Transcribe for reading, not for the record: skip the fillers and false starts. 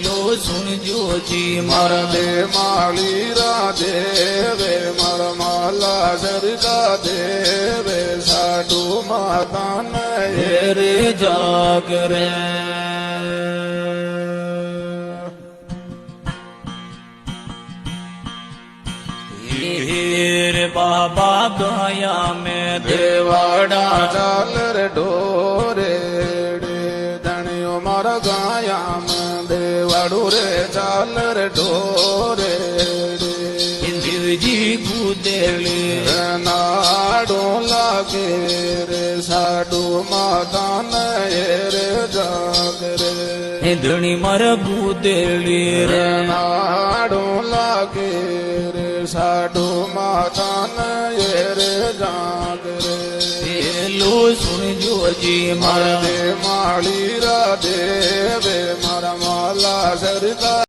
લો સુનજો જી મારા દે માળી રાધે મારા માલા સરગા દેવે સાડુ માતાને રે જાગરે હીર બાબા ગયા મેં દેવાડા ચાલ રે ઢોરે ધણીઓ મારા ગાયા દેવાડું રે ચાલ રે ઢોરે દેવજી ગુદેલી નાડો લાગે રે સાડુ માતાને રે જાગરે ધણી મારા ગુદેલી રે નાડો લાગે રે સાડુ માતાને રે જાગરે લો સુનજો જી મારા મારા દે માળી રાધે મારા માલા સરગા